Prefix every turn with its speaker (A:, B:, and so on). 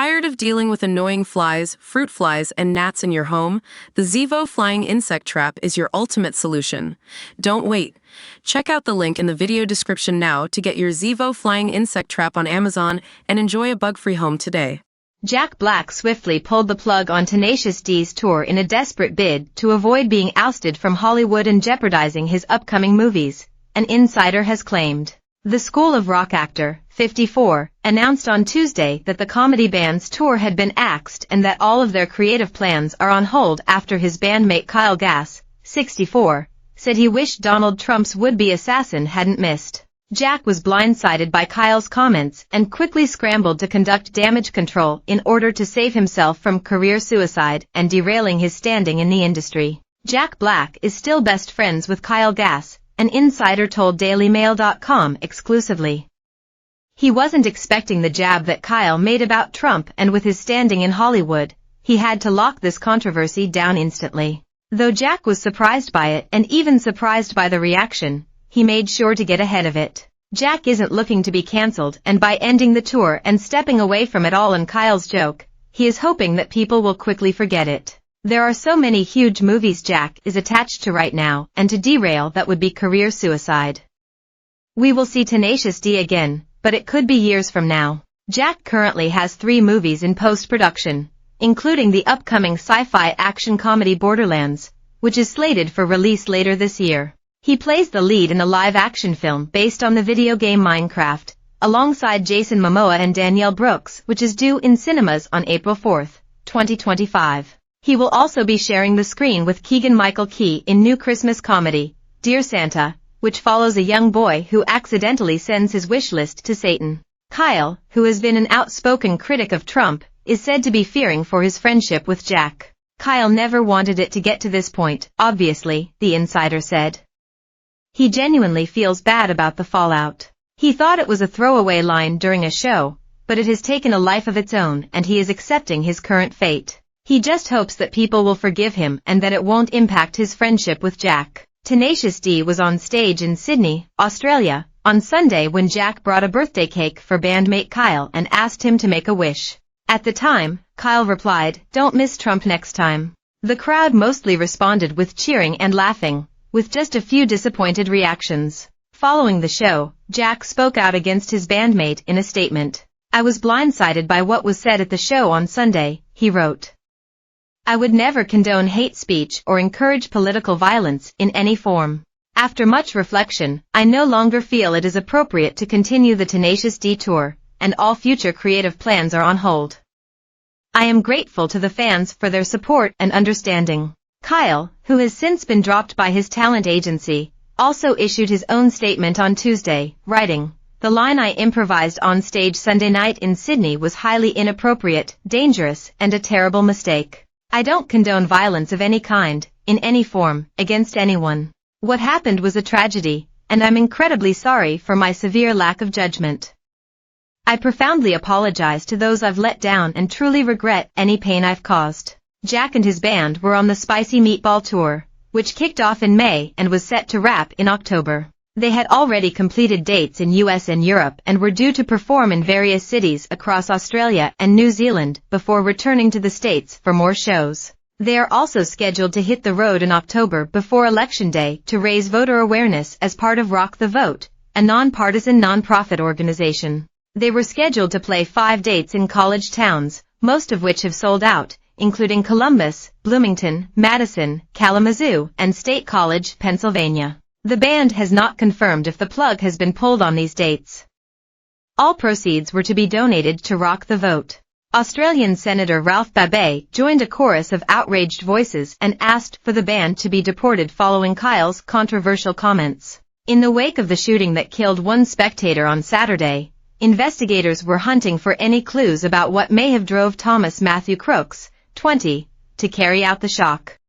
A: Tired of dealing with annoying flies, fruit flies, and gnats in your home? The Zevo Flying Insect Trap is your ultimate solution. Don't wait. Check out the link in the video description now to get your Zevo Flying Insect Trap on Amazon and enjoy a bug-free home today.
B: Jack Black swiftly pulled the plug on Tenacious D's tour in a desperate bid to avoid being ousted from Hollywood and jeopardizing his upcoming movies, an insider has claimed. The School of Rock actor, 54, announced on Tuesday that the comedy band's tour had been axed and that all of their creative plans are on hold after his bandmate Kyle Gass, 64, said he wished Donald Trump's would-be assassin hadn't missed. Jack was blindsided by Kyle's comments and quickly scrambled to conduct damage control in order to save himself from career suicide and derailing his standing in the industry. Jack Black is still best friends with Kyle Gass, an insider told DailyMail.com exclusively. He wasn't expecting the jab that Kyle made about Trump, and with his standing in Hollywood, he had to lock this controversy down instantly. Though Jack was surprised by it and even surprised by the reaction, he made sure to get ahead of it. Jack isn't looking to be cancelled, and by ending the tour and stepping away from it all in Kyle's joke, he is hoping that people will quickly forget it. There are so many huge movies Jack is attached to right now, and to derail that would be career suicide. We will see Tenacious D again, but it could be years from now. Jack currently has 3 movies in post-production, including the upcoming sci-fi action comedy Borderlands, which is slated for release later this year. He plays the lead in a live-action film based on the video game Minecraft, alongside Jason Momoa and Danielle Brooks, which is due in cinemas on April 4, 2025. He will also be sharing the screen with Keegan-Michael Key in new Christmas comedy, Dear Santa, which follows a young boy who accidentally sends his wish list to Satan. Kyle, who has been an outspoken critic of Trump, is said to be fearing for his friendship with Jack. Kyle never wanted it to get to this point, obviously, the insider said. He genuinely feels bad about the fallout. He thought it was a throwaway line during a show, but it has taken a life of its own and he is accepting his current fate. He just hopes that people will forgive him and that it won't impact his friendship with Jack. Tenacious D was on stage in Sydney, Australia, on Sunday when Jack brought a birthday cake for bandmate Kyle and asked him to make a wish. At the time, Kyle replied, "Don't miss Trump next time." The crowd mostly responded with cheering and laughing, with just a few disappointed reactions. Following the show, Jack spoke out against his bandmate in a statement. "I was blindsided by what was said at the show on Sunday," he wrote. "I would never condone hate speech or encourage political violence in any form. After much reflection, I no longer feel it is appropriate to continue the Tenacious D tour, and all future creative plans are on hold. I am grateful to the fans for their support and understanding." Kyle, who has since been dropped by his talent agency, also issued his own statement on Tuesday, writing, "The line I improvised on stage Sunday night in Sydney was highly inappropriate, dangerous, and a terrible mistake. I don't condone violence of any kind, in any form, against anyone. What happened was a tragedy, and I'm incredibly sorry for my severe lack of judgment. I profoundly apologize to those I've let down and truly regret any pain I've caused." Jack and his band were on the Spicy Meatball Tour, which kicked off in May and was set to wrap in October. They had already completed dates in US and Europe and were due to perform in various cities across Australia and New Zealand before returning to the States for more shows. They are also scheduled to hit the road in October before Election Day to raise voter awareness as part of Rock the Vote, a non-partisan non-profit organization. They were scheduled to play 5 dates in college towns, most of which have sold out, including Columbus, Bloomington, Madison, Kalamazoo, and State College, Pennsylvania. The band has not confirmed if the plug has been pulled on these dates. All proceeds were to be donated to Rock the Vote. Australian Senator Ralph Babet joined a chorus of outraged voices and asked for the band to be deported following Kyle's controversial comments. In the wake of the shooting that killed one spectator on Saturday, investigators were hunting for any clues about what may have drove Thomas Matthew Crooks, 20, to carry out the shock.